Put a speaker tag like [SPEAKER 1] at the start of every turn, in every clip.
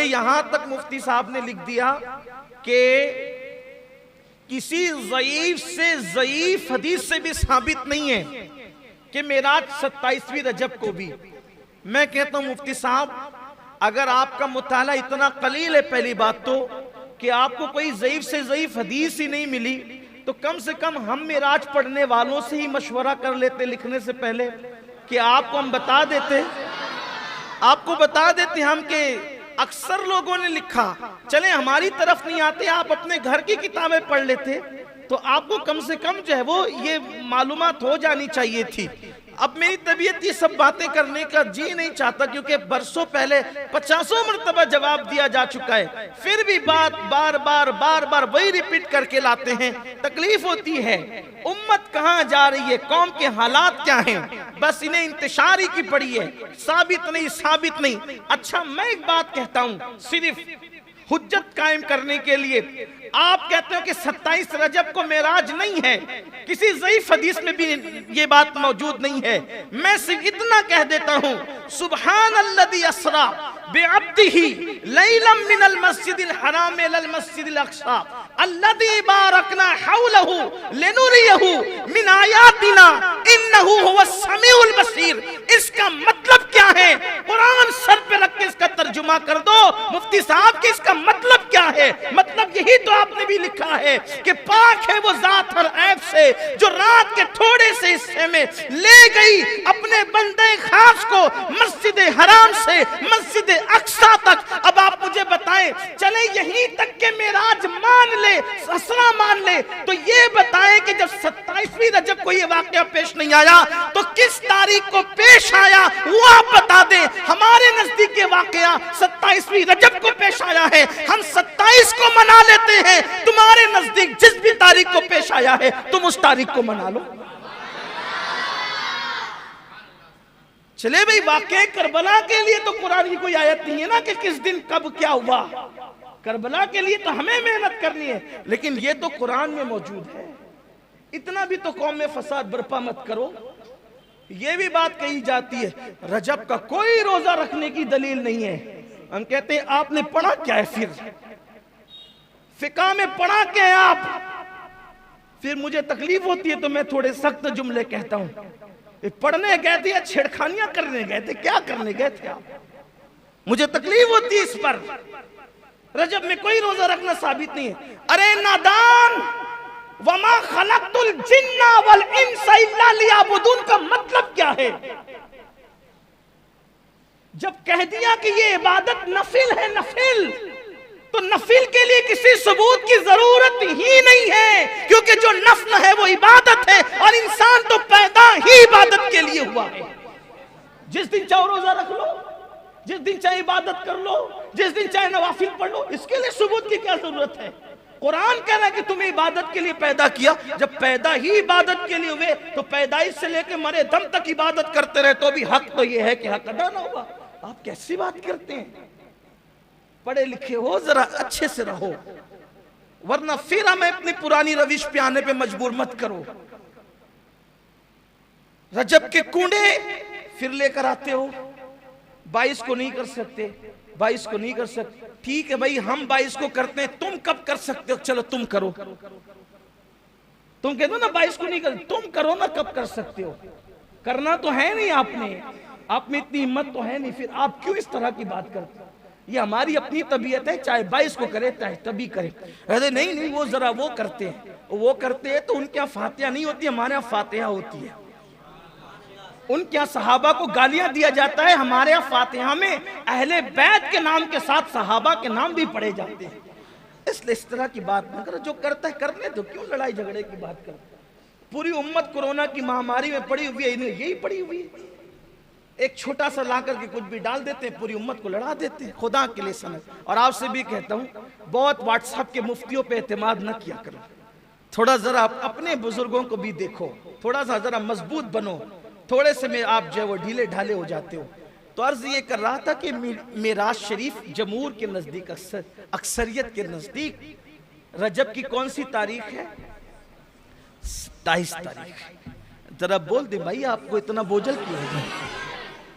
[SPEAKER 1] यहां तक मुफ्ती साहब ने लिख दिया कि किसी ज़ईफ से ज़ईफ हदीस से भी साबित नहीं है कि मेराज 27वीं रजब को भी। मैं कहता हूं मुफ्ती साहब, अगर आपका मुताला इतना कलील है, पहली बात तो कि आपको कोई ज़ईफ से ज़ईफ हदीस ही नहीं मिली, तो कम से कम हम मेराज पढ़ने वालों से ही मशवरा कर लेते लिखने से पहले, कि आपको हम बता देते, आपको बता देते हम कि अक्सर लोगों ने लिखा, चले हमारी तरफ नहीं आते, आप अपने घर की किताबें पढ़ लेते तो आपको कम से कम जो है वो ये मालूमात हो जानी चाहिए थी। अब मेरी तबीयत ये सब बातें करने का जी नहीं चाहता, क्योंकि बरसों पहले 50 मरतबा जवाब दिया जा चुका है, फिर भी बात बार बार वही रिपीट करके लाते हैं। तकलीफ होती है, उम्मत कहां जा रही है, कौम के हालात क्या हैं, बस इन्हें इंतशार ही की पड़ी है, साबित नहीं। अच्छा, मैं एक बात कहता हूं सिर्फ हुज्जत कायम करने के लिए, आप कहते हो कि 27 रजब को मेराज नहीं है, किसी ज़ईफ हदीस में भी ये बात मौजूद नहीं है। मैं सिर्फ इतना कह देता हूं, सुब्हानल्लज़ी अस्रा बिअब्दिही लैलन मिनल मस्जिदिल हराम इलल मस्जिदिल अक़सा अल्लज़ी बारकना हौलहू लिनुरियहू मिन आयातिना इन्नहू हुवस समीउल बसीर। इसका मतलब क्या है? कुरान सर पे रख के इसका तर्जुमा कर दो मुफ्ती साहब कि इसका मतलब क्या है। मतलब यही तो आपने भी लिखा है कि पाक है वो जात हर ऐब से जो रात के थोड़े से हिस्से में ले गई अपने बंदे खास को मस्जिद हराम से मस्जिद अक्सा तक। अब आप मुझे बताएं, चले यहीं तक के मेराज मान ले, असरा मान ले, तो ये बताएं कि जब 27वीं रजब को ये वाकया पेश नहीं आया तो किस तारीख को पेश आया, वो आप बता दें। हमारे नजदीक ये वाकया 27वीं रजब को पेश आया है, हम 27 को मना लेते हैं। तुम्हारे नजदीक जिस भी तारीख को पेश आया है तुम उस तारीख को मना लो। चले भाई, वाकया करबला के लिए तो कुरान की कोई आयत नहीं है ना कि किस दिन कब क्या हुआ। करबला के लिए तो हमें मेहनत करनी है, लेकिन ये तो कुरान में मौजूद है। इतना भी तो कौम में फसाद बर्पा मत करो। ये भी बात कही जाती है रजब का कोई रोजा रखने की दलील नहीं है। हम कहते हैं आपने पढ़ा क्या है, फिर फिका में पढ़ा क्या है आप। फिर मुझे तकलीफ होती है तो मैं थोड़े सख्त जुमले कहता हूं। पढ़ने गए थे या छेड़खानियां करने गए थे, क्या करने गए थे आप? मुझे तकलीफ होती है इस पर। रजब में कोई रोजा रखना साबित नहीं है। अरे नादान, वमा खलक़तुल जिन्ना वल इंसा इल्ला लियअबुदून का मतलब क्या है? जब कह दिया कि ये इबादत नफिल है, नफिल, तो नफिल के लिए किसी सबूत की जरूरत ही नहीं है, क्योंकि जो नफल है वो इबादत है और इंसान तो पैदा ही इबादत के लिए हुआ है। जिस दिन चाहे रोजा रख लो, जिस दिन चाहे इबादत कर लो, जिस दिन चाहे नवाफिल पढ़ लो, इसके लिए सबूत की क्या जरूरत है? कुरान कह रहा है कि तुम्हें इबादत के लिए पैदा किया। जब पैदा ही इबादत के लिए हुए तो पैदाइश से लेकर मरे दम तक इबादत करते रहे तो भी हक तो यह है कि हक अदा ना हुआ। आप कैसी बात करते हैं? पढ़े लिखे हो, जरा अच्छे से रहो, वरना फिर हमें अपनी पुरानी रविश पे आने पे मजबूर मत करो। रजब के कूड़े फिर लेकर आते हो, 22 को नहीं कर सकते, 22 को नहीं कर सकते। ठीक है भाई, हम 22 को करते हैं, तुम कब कर सकते हो? चलो तुम करो। तुम कहते हो ना 22 को नहीं कर, तुम करो ना, कब कर सकते हो? करना तो है नहीं आपने, आप में इतनी हिम्मत तो है नहीं, फिर आप क्यों इस तरह की बात करते हो? ये हमारी अपनी तबीयत है, चाहे 22 को करे चाहे तभी करे। अरे नहीं, वो जरा वो करते हैं तो उनके यहाँ फातिहा नहीं होती, हमारे यहाँ फातिहा होती है। उनके यहाँ सहाबा को गालियां दिया जाता है, हमारे यहाँ फातिहा में अहले बैत के नाम के साथ सहाबा के नाम भी पढ़े जाते हैं। इसलिए इस तरह की बात न करो, जो करता है करने दो, क्यों लड़ाई झगड़े की बात कर। पूरी उम्मत कोरोना की महामारी में पड़ी हुई है, इन्हें यही पड़ी हुई है। एक छोटा सा ला करके कुछ भी डाल देते हैं, पूरी उम्मत को लड़ा देते हैं। खुदा के लिए समझ। और आपसे भी कहता हूँ, बहुत व्हाट्सएप के मुफ्तियों पे एतमाद न किया करो। थोड़ा जरा अपने बुजुर्गों को भी देखो, थोड़ा सा जरा मजबूत बनो। थोड़े से में आप जो वो ढीले ढाले हो जाते हो। तो अर्ज ये कर रहा था कि मेराज शरीफ जमहूर के नजदीक, अक्सरियत के नजदीक रजब की कौन सी तारीख है? 27 तारीख। जरा बोल दे भाई, आपको इतना बोझल क्यों है?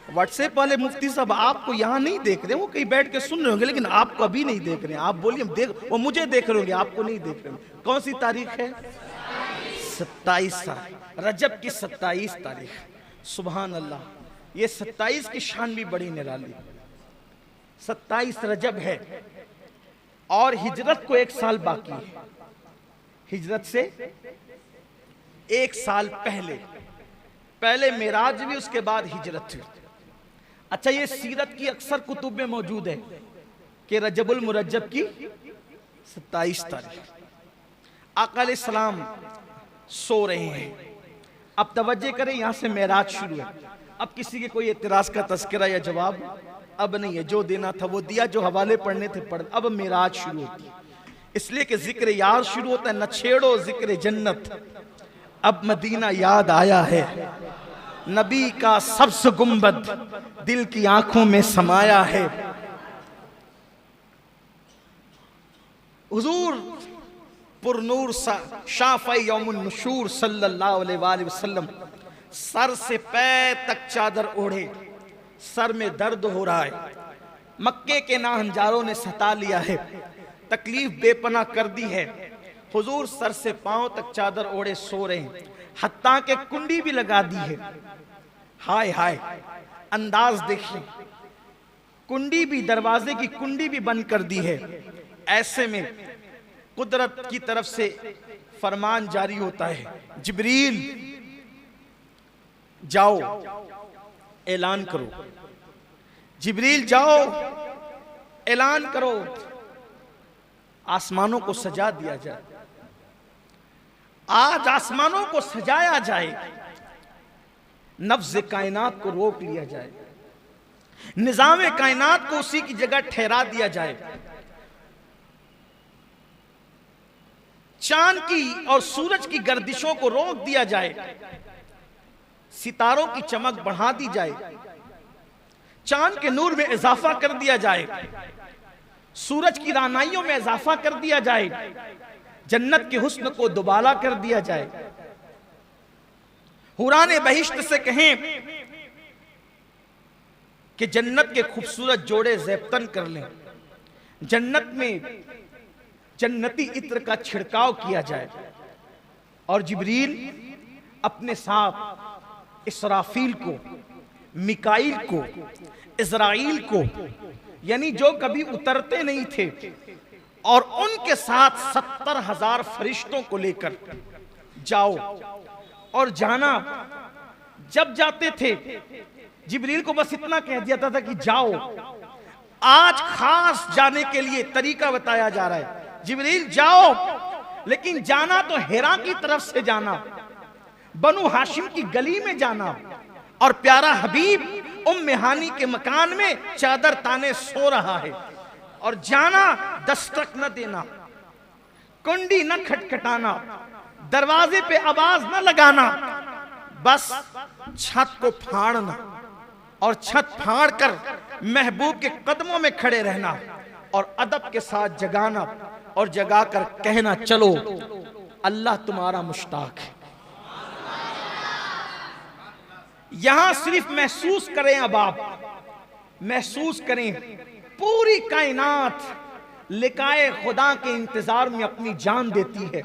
[SPEAKER 1] व्हाट्सएप वाले मुफ्ती साहब आपको यहाँ नहीं देख रहे, वो कहीं बैठ के सुन रहे होंगे, लेकिन आपको अभी नहीं देख रहे हैं। आप बोलिए देख, वो मुझे देख रहे होंगे, आपको नहीं देख रहे होंगे। कौन सी तारीख है? 27 रजब की 27 तारीख। सुभान अल्लाह, ये 27 की शान भी बड़ी निराली। 27 रजब है और हिजरत को 1 साल बाकी है। हिजरत से 1 साल पहले मेराज भी, उसके बाद हिजरत हुई। अच्छा, ये सीरत की अक्सर कुतुब में मौजूद है कि रजबुल मुरज्जब की 27 तारीख आका अलैहिस्सलाम सो रहे हैं। अब तवज्जो करें, यहां से मेराज शुरू है। अब किसी के कोई एतराज का तस्करा या जवाब अब नहीं है। जो देना था वो दिया, जो हवाले पढ़ने थे पढ़। अब मेराज शुरू होती है, इसलिए कि जिक्र यार शुरू होता है, न छेड़ो जिक्र जन्नत, अब मदीना याद आया है। नबी का सब्स गुंबद दिल की आंखों में समाया है। हुजूर पुरनूर शाफ़ई यौमुन नुशूर सल्लल्लाहु अलैहि वसल्लम सर से पैर तक चादर ओढ़े, सर में दर्द हो रहा है। मक्के के नाहंजारों ने सता लिया है, तकलीफ बेपना कर दी है। हुजूर सर से पांव तक चादर ओढ़े सो रहे हैं, हत्ता के कुंडी भी लगा दी है। हाय हाय, अंदाज देखिए, कुंडी भी, दरवाजे की कुंडी भी बंद कर दी है। ऐसे में कुदरत की तरफ से फरमान जारी होता है, जिब्रील जाओ ऐलान करो, जिब्रील जाओ ऐलान करो, आसमानों को सजा दिया जाए। आज आसमानों को सजाया जाए, नफ्ज़ कायनात को रोक लिया जाए, निज़ाम कायनात को उसी की जगह ठहरा दिया जाए। चांद की और सूरज की गर्दिशों को रोक दिया जाए, सितारों की चमक बढ़ा दी जाए, चांद के नूर में इजाफा कर दिया जाए, सूरज की रानाइयों में इजाफा कर दिया जाए, जन्नत के हुस्न को दुबाला कर दिया जाए। हुराने बहिश्त से कहें कि जन्नत के खूबसूरत जोड़े ज़ेबतन कर लें, जन्नत में जन्नती इत्र का छिड़काव किया जाए, और जिब्रील अपने साथ इसराफील को, मिकाईल को, इज़राइल को, यानी जो कभी उतरते नहीं थे, और उनके साथ 70,000 फरिश्तों को लेकर जाओ। और जाना, जब जाते थे जिब्रील को बस इतना कह दिया था कि जाओ। आज खास जाने के लिए तरीका बताया जा रहा है, जिब्रील जाओ, लेकिन जाना तो हिरा की तरफ से जाना, बनु हाशिम की गली में जाना, और प्यारा हबीब उम्मे हानी के मकान में चादर ताने सो रहा है। और जाना, दस्तक न देना, कुंडी न खटखटाना, दरवाजे पे आवाज न लगाना, बस छत को फाड़ना, और छत फाड़ कर महबूब के कदमों में खड़े रहना, और अदब के साथ जगाना, और जगाकर कहना, चलो अल्लाह तुम्हारा मुश्ताक है। यहां सिर्फ महसूस करें, अब आप महसूस करें, पूरी कायनात लिकाए खुदा के इंतजार में अपनी जान देती है,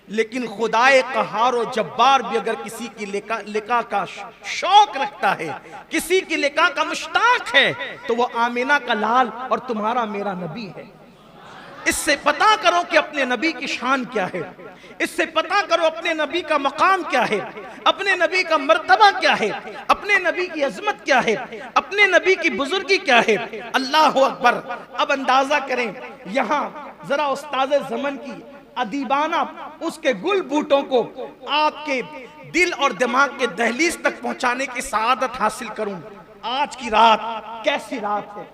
[SPEAKER 1] लेकिन खुदाए कहार और जब्बार भी अगर किसी की लिका का शौक रखता है, किसी की लिका का मुश्ताक है, तो वो आमीना का लाल और तुम्हारा मेरा नबी है। इससे पता करो कि अपने नबी की शान क्या है, इससे पता करो अपने नबी का मकाम क्या है, अपने नबी का मर्तबा क्या है, अपने नबी की अजमत क्या है, अपने नबी की बुजुर्गी क्या है। अल्लाह अकबर। अब अंदाजा करें, यहाँ जरा उस्ताद ज़मन की अदीबाना उसके गुल बूटों को आपके दिल और दिमाग के दहलीज तक पहुंचाने की सआदत हासिल करूं। आज की रात कैसी रात है,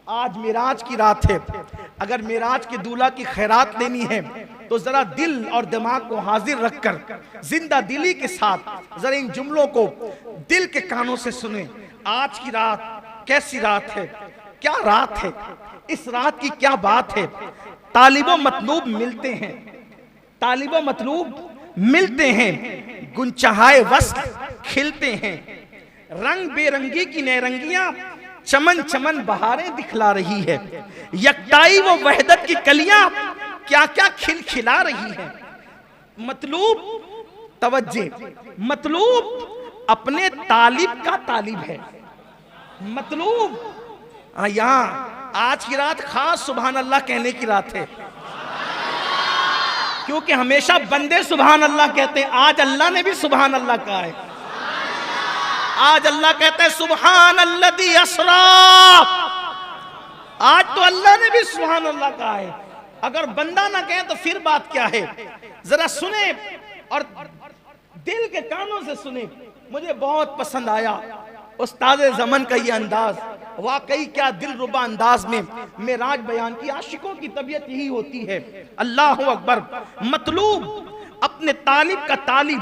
[SPEAKER 1] आज मेराज की रात है। अगर मेराज के दूल्हा की खैरात लेनी है तो जरा दिल और दिमाग को हाजिर रखकर जिंदा दिली के साथ जरा इन जुमलों को दिल के कानों से सुने। आज की रात कैसी रात है, क्या रात है, इस रात की क्या बात है। तालिबो मतलूब मिलते हैं, तालिबो मतलूब मिलते हैं, गुनचहाए वस्ल खिलते हैं, रंग बेरंगी की नैरंगियां चमन चमन बहारें दिखला रही है। यकताई वो वहदत की कलियां क्या क्या खिलखिला रही है। मतलूब तवज्जे, मतलूब अपने तालिब का तालिब है। मतलूब यहाँ आज की रात खास सुभान अल्लाह कहने की रात है, क्योंकि हमेशा बंदे सुभान अल्लाह कहते हैं, आज अल्लाह ने भी सुभान अल्लाह कहा है। आज अल्लाह कहता है सुभान अल्लज़ी अस्रा। आज तो अल्लाह ने भी सुभान अल्लाह कहा है। अगर बंदा ना कहे तो फिर बात क्या है? जरा सुने और दिल के कानों से सुने। मुझे बहुत पसंद आया उस्ताद ज़मन का ये अंदाज, वाकई क्या दिलरुबा अंदाज में मेराज बयान की। आशिकों की तबीयत यही होती है। अल्लाह अकबर। मतलूब अपने तालिब का तालिब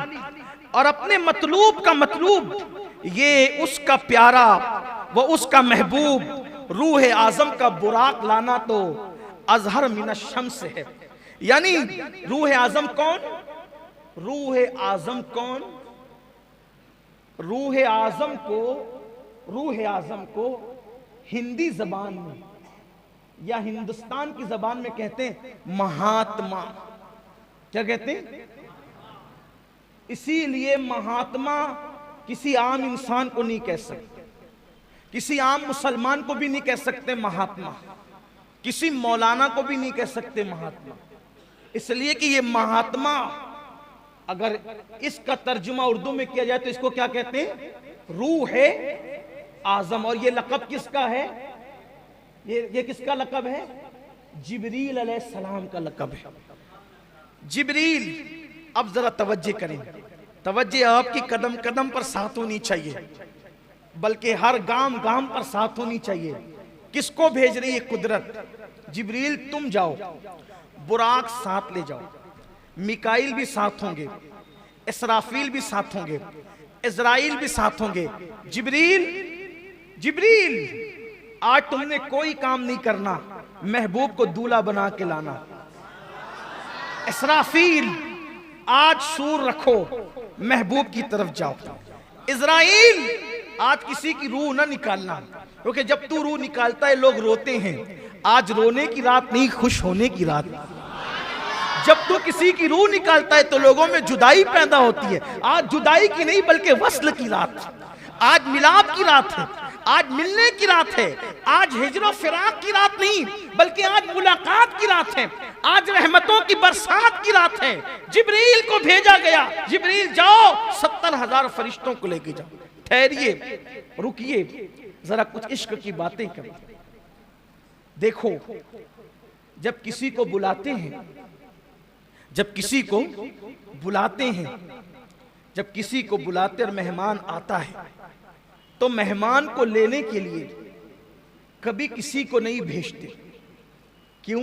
[SPEAKER 1] और अपने मतलूब का मतलूब, ये उसका प्यारा व उसका महबूब रूह आजम का बुराक लाना तो अजहर मिन शम्स है। यानी रूह आजम कौन? रूह आजम कौन? रूह आजम को हिंदी जबान में या हिंदुस्तान की जबान में कहते हैं महात्मा। क्या कहते हैं? इसीलिए महात्मा किसी आम इंसान को नहीं कह सकते, किसी आम मुसलमान को भी नहीं कह सकते महात्मा, किसी मौलाना को भी नहीं कह सकते महात्मा। इसलिए कि ये महात्मा अगर इसका तर्जुमा उर्दू में किया जाए तो इसको क्या कहते हैं? रूह आजम। और ये लक़ब किसका है? ये किसका लक़ब है? जिब्रील अलैहिस्सलाम का लक़ब है। जिब्रील। अब जरा तवज्जो करें, तवज्जो आपकी कदम कदम पर साथ होनी चाहिए, बल्कि हर गाम गाम पर साथ होनी चाहिए। किसको भेज रही है कुदरत? जिब्रील तुम जाओ, बुराक साथ ले जाओ, मिकाइल भी साथ होंगे, इसराफील भी साथ होंगे, इज़राइल भी साथ होंगे। जिब्रील, जिब्रील आज तुमने कोई काम नहीं करना, महबूब को दूल्हा बना के लाना। इसराफील आज सूर रखो, महबूब की तरफ जाओ। इज़राइल आज किसी की रूह ना निकालना, क्योंकि जब तू रूह निकालता है लोग रोते हैं। आज रोने की रात नहीं, खुश होने की रात। जब तू किसी की रूह निकालता है तो लोगों में जुदाई पैदा होती है। आज जुदाई की नहीं बल्कि वस्ल की रात, आज मिलाप की रात है, आज मिलने की रात है। आज हिजरो फिराक की रात नहीं बल्कि आज मुलाकात की रात है, आज रहमतों की बरसात की रात है। जिब्रील को भेजा गया, जिब्रील जाओ 70,000 फरिश्तों को लेके जाओ। ठहरिए, रुकिए, जरा कुछ इश्क की बातें करें। देखो, जब किसी को बुलाते हैं, जब किसी को बुलाते हैं, जब किसी को बुलाते और मेहमान आता है तो मेहमान को लेने के लिए कभी किसी को नहीं भेजते। क्यों?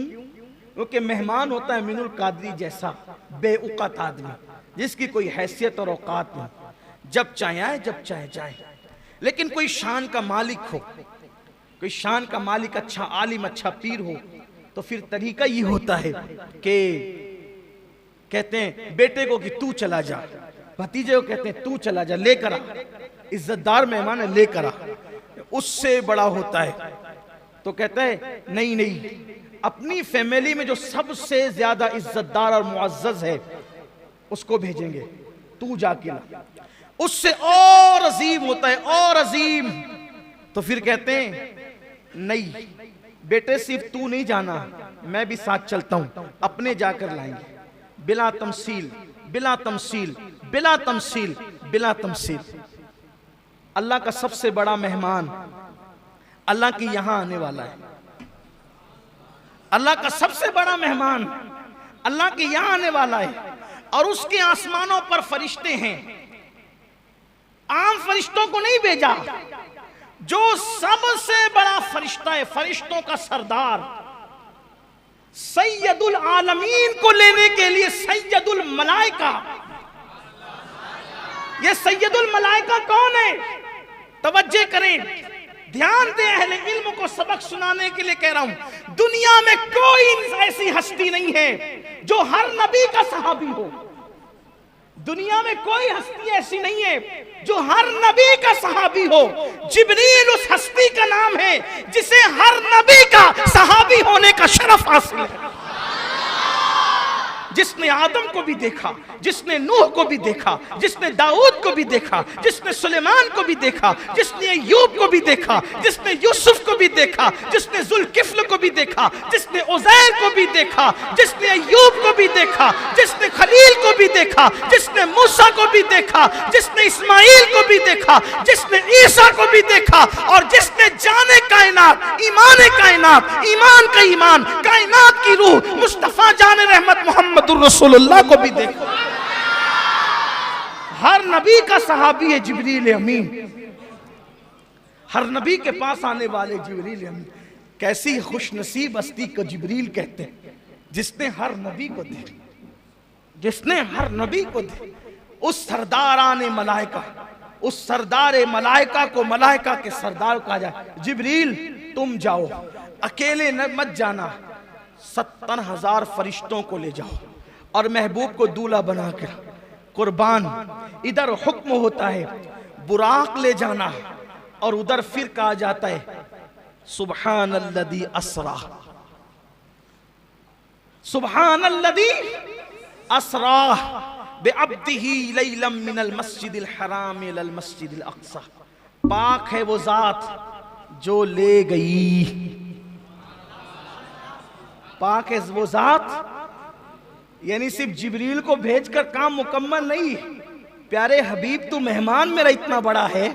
[SPEAKER 1] क्योंकि मेहमान होता है मिनुल कादरी जैसा बेउक़त आदमी, जिसकी कोई हैसियत और औकात नहीं, जब चाहे आए जब चाहे जाए। लेकिन कोई शान का मालिक हो, कोई शान का मालिक, अच्छा आलिम, अच्छा पीर हो, तो फिर तरीका ये होता है कि कहते हैं बेटे को कि तू चला जा, भतीजे को कहते हैं तू चला जा, लेकर आ, इज्जतदार मेहमान है लेकर आ। उससे बड़ा होता है तो कहता है नहीं नहीं, अपनी फैमिली में जो सबसे ज्यादा इज्जतदार और मुअज़्ज़ज़ है उसको भेजेंगे, तू जाके ला। उससे और अजीम होता है, और अजीम। तो फिर कहते हैं नहीं बेटे, सिर्फ तू नहीं जाना, मैं भी साथ चलता हूं, अपने जाकर लाएंगे। बिला तमसील, बिला तमसील, बिला तमसील, बिला तमसील। अल्लाह का सबसे बड़ा मेहमान अल्लाह के यहां आने वाला है। अल्लाह का सबसे बड़ा मेहमान अल्लाह के यहां आने वाला है, और उसके आसमानों पर फरिश्ते हैं। आम फरिश्तों को नहीं भेजा, जो सबसे बड़ा फरिश्ता है, फरिश्तों का सरदार, सैयदुल आलमीन को लेने के लिए सैयदुल मलाइका। ये सैयदुल मलाइका कौन है? तवज्जो करें, ध्यान दें, अहले इल्म को सबक सुनाने के लिए कह रहा हूं। दुनिया में कोई ऐसी हस्ती नहीं है जो हर नबी का सहाबी हो। दुनिया में कोई हस्ती ऐसी नहीं है जो हर नबी का सहाबी हो। जिब्रील उस हस्ती का नाम है जिसे हर नबी का सहाबी होने का शरफ हासिल है। जिसने आदम को भी देखा, जिसने नूह को भी देखा, जिसने दाऊद को भी देखा, जिसने सुलेमान को भी देखा, जिसने अय्यूब को भी देखा, जिसने यूसुफ को भी देखा, जिसने जुल्किफ्ल को भी देखा, जिसने उज़ैर को भी देखा, जिसने अय्यूब को भी देखा, जिसने खलील को भी देखा, जिसने मूसा को भी देखा, जिसने इस्माइल को भी देखा, जिसने ईसा को भी देखा, और जिसने जाने कायनात, ईमान का ईमान, कायनात की रूह मुस्तफा जाने रहमत मोहम्मद रसूलुल्लाह को भी देखो। हर नबी का सहाबी है जिब्रील अमीन, हर नबी के पास आने वाले जिब्रील अमीन। कैसी खुश नसीब हस्ती को जिब्रील कहते हैं, जिसने हर नबी को देखा, जिसने हर नबी को देखा। उस सरदाराने मलाइका, उस सरदार मलाइका को मलाइका के सरदार कहा जाए, जिब्रील तुम जाओ, अकेले न मत जाना, 70,000 फरिश्तों को ले जाओ और महबूब को दूल्हा बनाकर कुर्बान। इधर हुक्म होता है बुराक ले जाना, और उधर फिर कहा जाता है सुब्हानल्लज़ी अस्रा, सुब्हानल्लज़ी अस्रा बिअब्दिही लैलम मिनल मस्जिदिल हराम इलल मस्जिदिल अक़सा। पाक है वो जात जो ले गई, पाक है वो जात, यानी सिर्फ जिब्रील को भेजकर काम मुकम्मल नहीं। प्यारे हबीब तू मेहमान मेरा इतना बड़ा है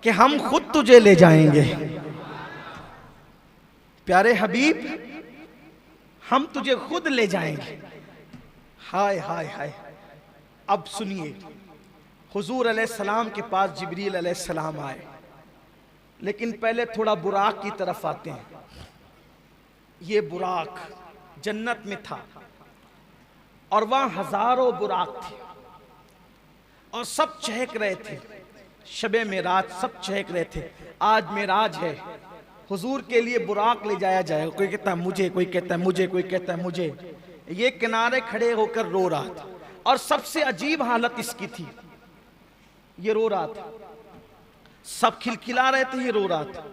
[SPEAKER 1] कि हम खुद तुझे ले जाएंगे। प्यारे हबीब हम तुझे खुद ले जाएंगे। हाय हाय हाय। अब सुनिए, हुजूर अलैहिस्सलाम के पास जिब्रील अलैहिस्सलाम आए, लेकिन पहले थोड़ा बुराक की तरफ आते हैं। ये बुराक जन्नत में था और वहां हजारों बुराक थे और सब चहक रहे थे। शबे मेराज सब चहक रहे थे। आज मेराज है, हुजूर के लिए बुराक ले जाया जाएगा। कोई कहता है मुझे, कोई कहता है मुझे, कोई कहता है मुझे। ये किनारे खड़े होकर रो रहा था, और सबसे अजीब हालत इसकी थी, ये रो रहा था। सब खिलखिला रहे थे, ये रो रहा था।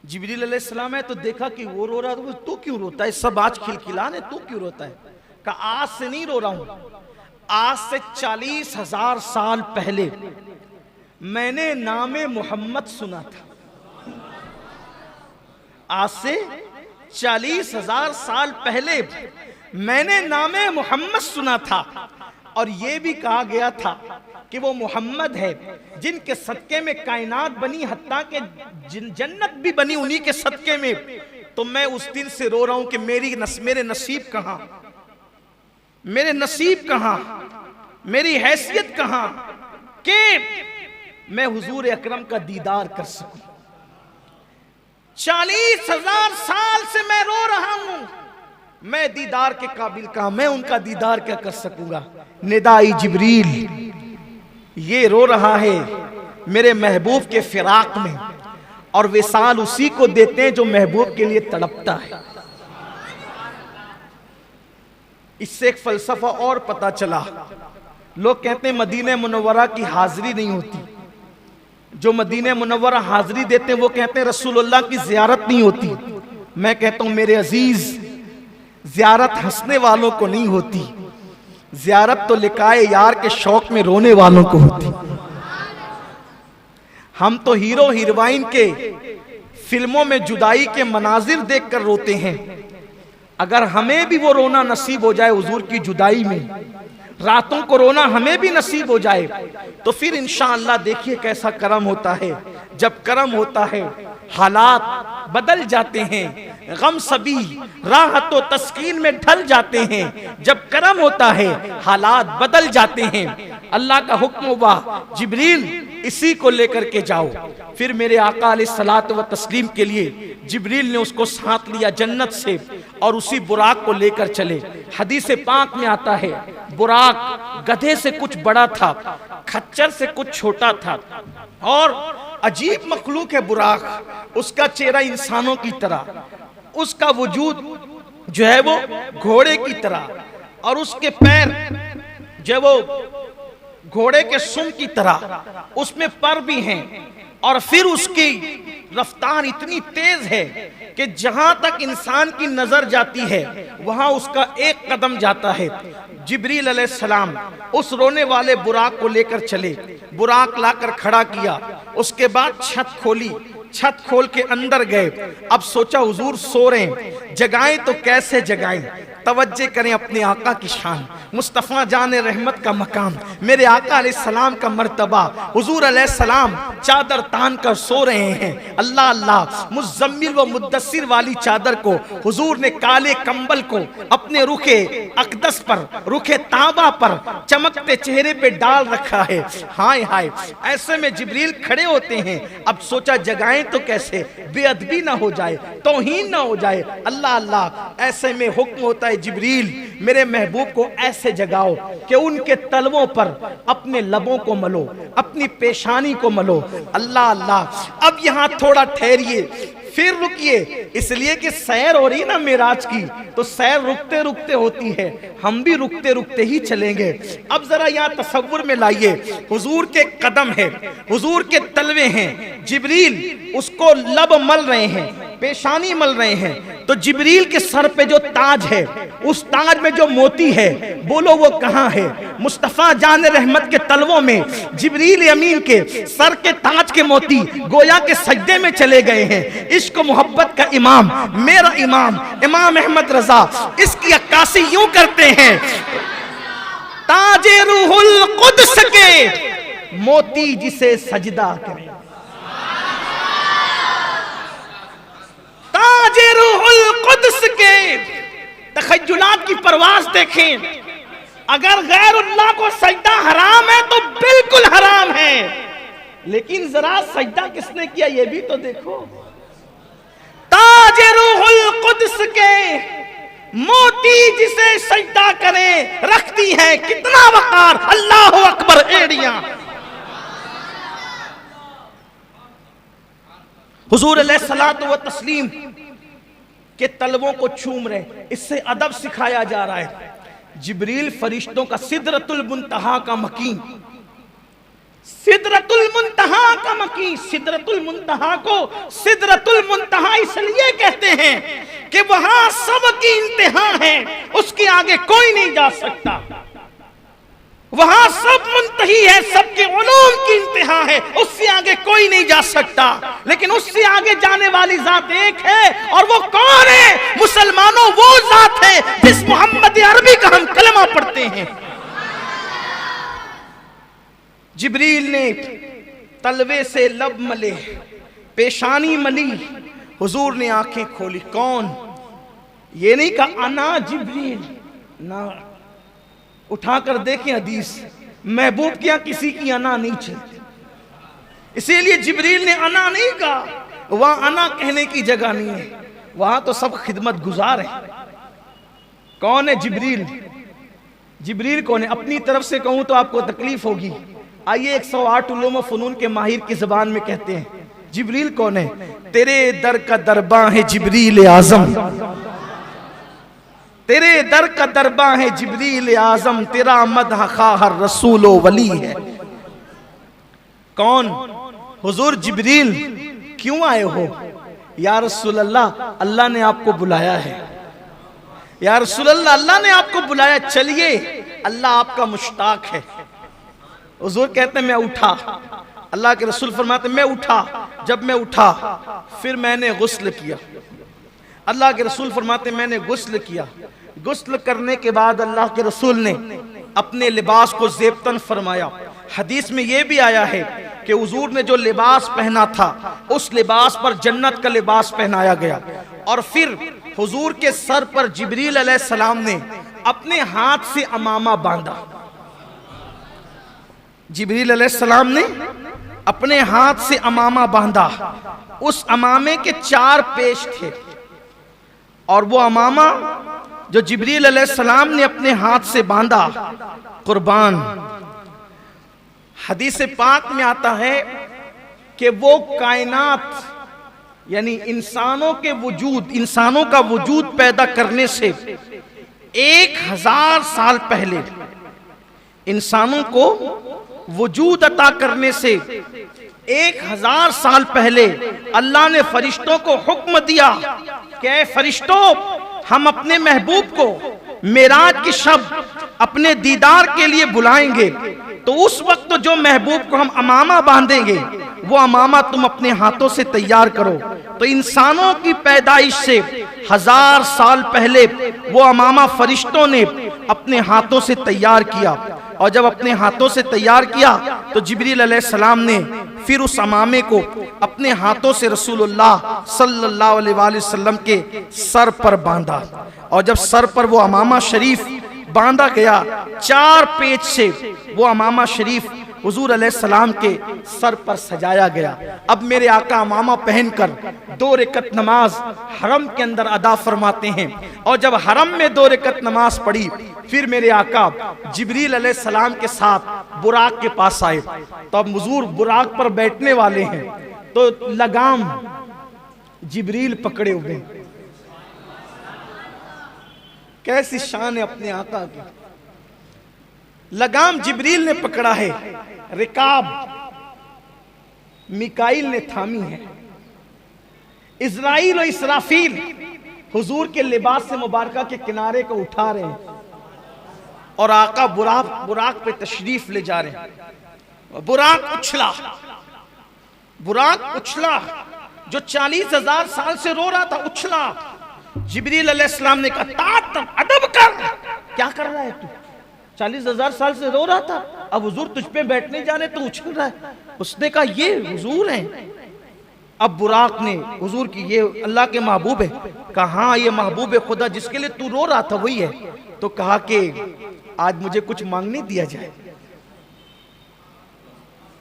[SPEAKER 1] जिब्रील अलैहिस्सलाम है तो देखा कि वो रो रहा था, तू क्यों रोता है? सब आज खिलखिला रहे, तू क्यों रोता है? कहा आज से नहीं रो रहा हूं, आज से 40,000 साल पहले मैंने नामे मोहम्मद सुना था। आज से 40,000 साल पहले मैंने नामे मोहम्मद सुना था, और यह भी कहा गया था कि वो मोहम्मद है जिनके सदके में कायनात बनी, हत्ता के जन्नत भी बनी उन्हीं के सदके में। तो मैं उस दिन से रो रहा हूं कि मेरे नसीब कहां, मेरे नसीब कहां, मेरी हैसियत कहां कि मैं हुजूर अकरम का दीदार कर सकूं। 40,000 साल से मैं रो रहा हूं, मैं दीदार के काबिल कहां, मैं उनका दीदार क्या कर सकूंगा। निदाई जिब्रील, ये रो रहा है मेरे महबूब के फिराक में, और विसाल उसी को देते हैं जो महबूब के लिए तड़पता है। इससे एक फलसफा और पता चला। लोग कहते हैं मदीने मुनव्वरा की हाजिरी नहीं होती, जो मदीने मुनव्वरा हाजिरी देते हैं वो कहते हैं रसूलुल्लाह की जियारत नहीं होती। मैं कहता हूं मेरे अजीज, जियारत हंसने वालों को नहीं होती, जियारत तो लिकाए यार के शौक में रोने वालों को होती। हम तो हीरो हीरोइन के फिल्मों में जुदाई के मनाजिर देखकर रोते हैं। अगर हमें भी वो रोना नसीब हो जाए हुजूर की जुदाई में, रातों को रोना हमें भी नसीब हो जाए, तो फिर इंशाअल्लाह देखिए कैसा करम होता है। जब करम होता है हालात बदल जाते हैं, गम सभी राहत व तस्कीन में ढल जाते हैं। जब करम होता है हालात बदल जाते हैं। अल्लाह का हुक्म हुआ जिब्रील इसी को लेकर के जाओ। फिर मेरे आका अलैहिस्सलातु व तस्लीम के लिए जिब्रील ने उसको साथ लिया जन्नत से, और उसी बुराक को लेकर चले। हदीस पाक में आता है बुराक गधे से कुछ बड़ा था, खच्चर से कुछ छोटा था, और अजीब मखलूक है बुराक। उसका चेहरा इंसानों की तरह, उसका वजूद जो है वो घोड़े की तरह, और उसके पैर जो वो घोड़े के सुम की तरह उसमें पर भी हैं, और फिर उसकी रफ्तार इतनी तेज है कि जहां तक इंसान की नजर जाती है वहां उसका एक कदम जाता है। जिब्रील अलैहिस्सलाम उस रोने वाले बुराक को लेकर चले, बुराक लाकर खड़ा किया, उसके बाद छत खोली, छत खोल के अंदर गए। अब सोचा हुजूर सो रहे हैं, जगाएं तो कैसे जगाएं, तवज्जो करें अपने आका की शान, मुस्तफ़ा जान रहमत का मकाम, मेरे आका अलैहिस्सलाम का मर्तबा। हुजूर अलैहिस्सलाम चादर तान कर सो रहे हैं। अल्लाह अल्लाह, मुज़म्मिल व मुद्दस्सिर वाली चादर को हुजूर ने काले कंबल को अपने रुखे अक़दस पर, रुखे ताबा पर चमकते चेहरे पे डाल रखा है। हाय हाय, ऐसे में जिब्रील खड़े होते हैं। अब सोचा जगाएं तो कैसे, बेअदबी ना हो जाए, तौहीन ना हो जाए। अल्लाह अल्लाह, ऐसे में हुक्म होता है जिब्रील मेरे महबूब को ऐसे जगाओ कि उनके तलवों पर अपने लबों को मलो, अपनी पेशानी को मलो। अल्लाह अल्लाह, अब यहां थोड़ा ठहरिए, फिर रुकिए, इसलिए कि सैर हो रही ना मेराज की, तो सैर रुकते रुकते होती है, हम भी रुकते रुकते ही चलेंगे। अब जरा यहाँ तसव्वुर में लाइए, हुजूर के कदम है, हुजूर के तलवे हैं, जिब्रील उसको लब मल रहे हैं, पेशानी मल रहे हैं। तो जिब्रील के सर पे जो ताज है, उस ताज में जो मोती है, बोलो वो कहाँ है? मुस्तफ़ा जान रहमत के तलवों में जिब्रील अमीन के सर के ताज के मोती गोया के सजदे में चले गए हैं। इश्क मोहब्बत का इमाम, मेरा इमाम इमाम अहमद रजा, इसकी अक्कासी यूं करते हैं, ताजे रूहुल कुद्स के मोती जिसे सजदा करे, ताजे रूहुल कुद्स के तखय्युलात की परवाज़ देखें। अगर गैरुल्लाह को सजदा हराम है तो बिल्कुल हराम है, लेकिन जरा सजदा किसने किया ये भी तो देखो। ताजे रूहुल कुद्स के मोती जिसे सजदा करे, रखती है कितना वकार, अल्लाह अकबर एड़ियां। हुजूर अलैहिस्सलातु व तस्लीम के तलवों को छूम रहे, इससे अदब सिखाया जा रहा है। जिब्रील फरिश्तों का सिदरतुल मुंतहा का मकीन, सिदरतुल मुंतहा का मकीन, सिदरतुल मुंतहा को सिदरतुल मुंतहा इसलिए कहते हैं कि वहां सबकी इंतहा है, उसके आगे कोई नहीं जा सकता। वहां सब मुंतही है, सबके उलूम की इंतहा है, उससे आगे कोई नहीं जा सकता। लेकिन उससे आगे जाने वाली जात एक है, और वो कौन है? मुसलमानों, वो जात है जिस मोहम्मद अरबी का हम कलमा पढ़ते हैं। जिब्रील ने तलवे से लब मले, पेशानी मली, हुजूर ने आंखें खोली। कौन? ये नहीं कहा अना जिब्रील, ना, उठाकर देखें हदीस, महबूब क्या किसी की अना नहीं चलती, इसीलिए जिब्रील ने अना नहीं कहा। वहां अना कहने की जगह नहीं है, वहां तो सब खिदमत गुजार है। कौन है जिब्रील? जिब्रील कौन है? अपनी तरफ से कहूं तो आपको तकलीफ होगी। आइए 108 उलूम व फनून के माहिर की जबान में कहते हैं, जिब्रील कौन है? तेरे दर का दरबां है जिब्रील आजम, तेरे दर का दरबां है जिब्रील आजम, तेरा मदह खा हर रसूल वली है। कौन? हुजूर जिब्रील। क्यों आए हो? या रसूल अल्लाह, अल्लाह ने आपको बुलाया है। या रसूल अल्लाह, अल्लाह ने आपको बुलाया, चलिए, अल्लाह आपका मुश्ताक है। हुजूर कहते हैं मैं उठा, अल्लाह के रसूल फरमाते मैं उठा। जब मैं उठा फिर मैंने गुस्ल किया। अल्लाह के रसूल फरमाते मैंने गुस्ल किया। गुस्ल करने के बाद अल्लाह के रसूल ने अपने लिबास को ज़ेबतन फरमाया। हदीस में यह भी आया है कि हुजूर ने जो लिबास पहना था उस लिबास पर जन्नत का लिबास पहनाया गया। और फिर हुजूर के सर पर जिब्रील अलैहिस्सलाम ने अपने हाथ से अमामा बांधा। जिब्रील अलैहिस्सलाम ने अपने हाथ से अमामा बांधा। उस अमामे के 4 पेश थे, और वो अमामा जो जिब्रील अलैहिस्सलाम ने अपने हाथ से बांधा, कुर्बान, हदीस पाक में आता है कि वो कायनात यानी इंसानों के वजूद, इंसानों का वजूद पैदा करने से 1000 साल पहले इंसानों को वजूद अता करने से 1000 साल पहले अल्लाह ने फरिश्तों को हुक्म दिया कि ऐ फरिश्तों, हम अपने महबूब को मेराज की शब अपने दीदार के लिए बुलाएंगे, तो उस वक्त जो महबूब को हम अमामा बांधेंगे वो अमामा तुम अपने हाथों से तैयार करो। तो इंसानों की पैदाइश से 1000 साल पहले वो अमामा फरिश्तों ने अपने हाथों से तैयार किया, और जब अपने हाथों से तैयार किया तो जिब्रील अलैहिस्सलाम ने फिर उस अमामे को अपने हाथों से रसूलुल्लाह सल्लल्लाहु अलैहि वसल्लम के सर पर बांधा, और जब सर पर वो अमामा शरीफ बांधा गया, 4 पेच से वो अमामा शरीफ हुजूर अलैहिस्सलाम के सर पर सजाया गया। अब मेरे आका अमामा पहनकर 2 रकत नमाज हरम के अंदर अदा फरमाते हैं, और जब हरम में 2 रकत नमाज पढ़ी, फिर मेरे आका जिब्रील अलैहिस्सलाम के साथ बुराक के पास आए। तो अब हुजूर बुराक पर बैठने वाले हैं, तो लगाम जिब्रील पकड़े हुए। कैसी शान है अपने आका की। लगाम जिब्रील ने पकड़ा है, रिकाब मिकाइल ने थामी है, इज़राइल और इसराफील हुजूर के लिबास से मुबारका के किनारे को उठा रहे हैं, और आका बुराक पे तशरीफ ले जा रहे हैं। बुराक उछला, जो 40,000 साल से रो रहा था उछला। जिब्रील अलैहिस्सलाम ने कहा अदब कर, क्या कर रहा है तू? 40,000 साल से रो रहा था, अब हुजूर तुझ पे बैठने जाने तो उछल रहा है। उसने कहा ये हुजूर हैं। अब बुराक ने हुजूर की, ये अल्लाह के महबूब है। कहा हाँ, ये महबूब है खुदा जिसके लिए तू रो रहा था वही है। तो कहा कि आज मुझे कुछ मांगने दिया जाए,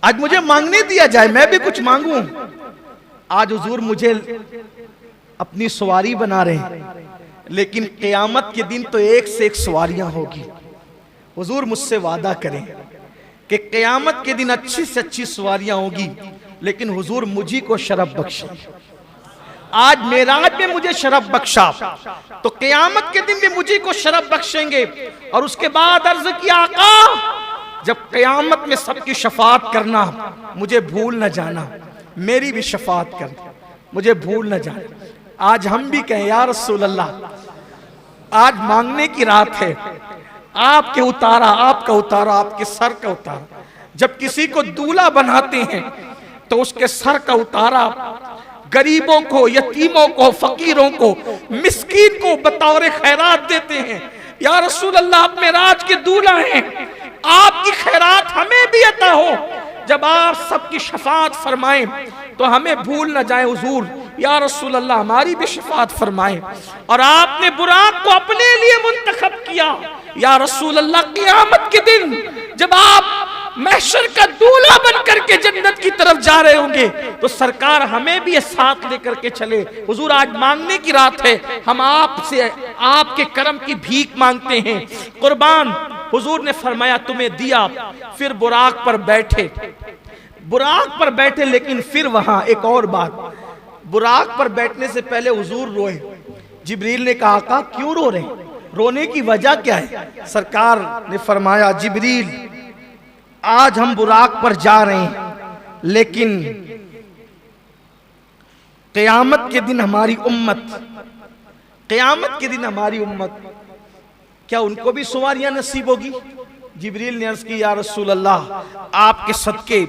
[SPEAKER 1] आज मुझे मांगने दिया जाए, मैं भी कुछ मांगूं। आज हुजूर मुझे अपनी सवारी बना रहे हैं, लेकिन क़यामत के दिन तो एक से एक सवारियां होगी। हुजूर मुझसे वादा करें कि क़यामत के दिन अच्छी से अच्छी सवारियां होगी, लेकिन हुजूर मुझी को शरफ बख्शे। आज मेराज में मुझे शरफ बख्शा, तो क़यामत के दिन भी मुझी को शरफ बख्शेंगे। और उसके बाद अर्ज किया, आका जब क़यामत में सबकी शफाअत करना, मुझे भूल न जाना, मेरी भी शफाअत कर, मुझे भूल न जाना। आज हम भी कहें या रसूल अल्लाह, आज मांगने की रात है, आपके उतारा, आपका उतारा, आपके सर का उतारा। जब किसी को दूल्हा बनाते हैं तो उसके सर का उतारा गरीबों को, यतीमों को, फकीरों को, मिस्कीन को बतौर खैरात देते हैं। या रसूल अल्लाह, आप मेराज के दूल्हा हैं, आपकी खैरात हमें भी अता हो। जब आप सबकी शफाअत फरमाएं तो हमें भूल न जाए हुजूर। या रसूल अल्लाह, हमारी भी शफाअत फरमाएं। और आपने बुराक को अपने लिए मुंतखब किया। या रसूल अल्लाह, क़यामत के दिन जब आप महशर का दूल्हा बन करके जन्नत की तरफ जा रहे होंगे, तो सरकार हमें भी साथ लेकर के चले। हुजूर आज मांगने की रात है, हम आपसे आपके करम की भीख मांगते हैं। कुर्बान, हुजूर ने फरमाया तुम्हें दिया। फिर बुराक पर बैठे, बुराक पर बैठे, लेकिन फिर वहां एक और बात, बुराक पर बैठने से पहले हुजूर रोए। जिब्रील ने कहा, आका क्यों रो रहे हैं, रोने की वजह क्या है? सरकार ने फरमाया, जिब्रील आज हम बुराक पर जा रहे हैं, लेकिन क़यामत के दिन हमारी उम्मत, क़यामत के दिन हमारी उम्मत, क्या उनको भी सवारियां नसीब होगी? जिब्रील ने अर्ज की, या रसूल अल्लाह, आपके सदके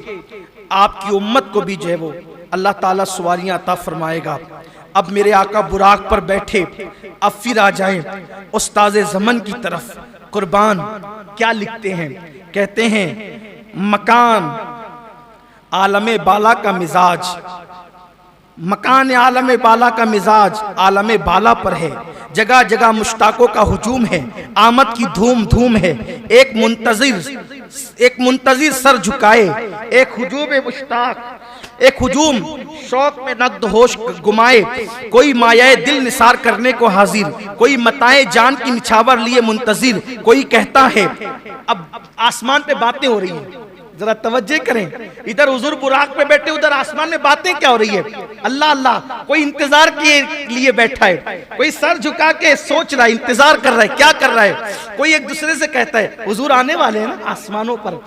[SPEAKER 1] आपकी उम्मत को भी जो है वो अल्लाह ताला सवारियां अता फरमाएगा। अब मेरे आका बुराक पर बैठे, अब फिर आ जाएं उस्ताज़े ज़मन की तरफ। कुर्बान क्या लिखते हैं? कहते हैं, मकान आलम बाला का मिजाज, मकान आलम बाला का मिजाज आलम बाला पर है। जगह जगह मुश्ताकों का हुजूम है, आमद की धूम धूम है। एक मुंतजिर सर झुकाए, एक हुजूम मुश्ताक, एक हुजूम शौक में नक्द होश गुमाए। कोई मायाए दिल निसार करने को हाजिर, कोई मताए जान की निछावर लिए मुंतजिर। कोई कहता है, अब आसमान पे बातें हो रही हैं, जरा तवज्जो करें, इधर हुजूर बुराक पे बैठे, उधर आसमान में बातें क्या हो रही है। अल्लाह अल्लाह, कोई इंतजार के लिए बैठा है, कोई सर झुका के सोच रहा है, इंतजार कर रहा है, क्या कर रहा है। कोई एक दूसरे से कहता है हुजूर आने वाले हैं ना आसमानों पर।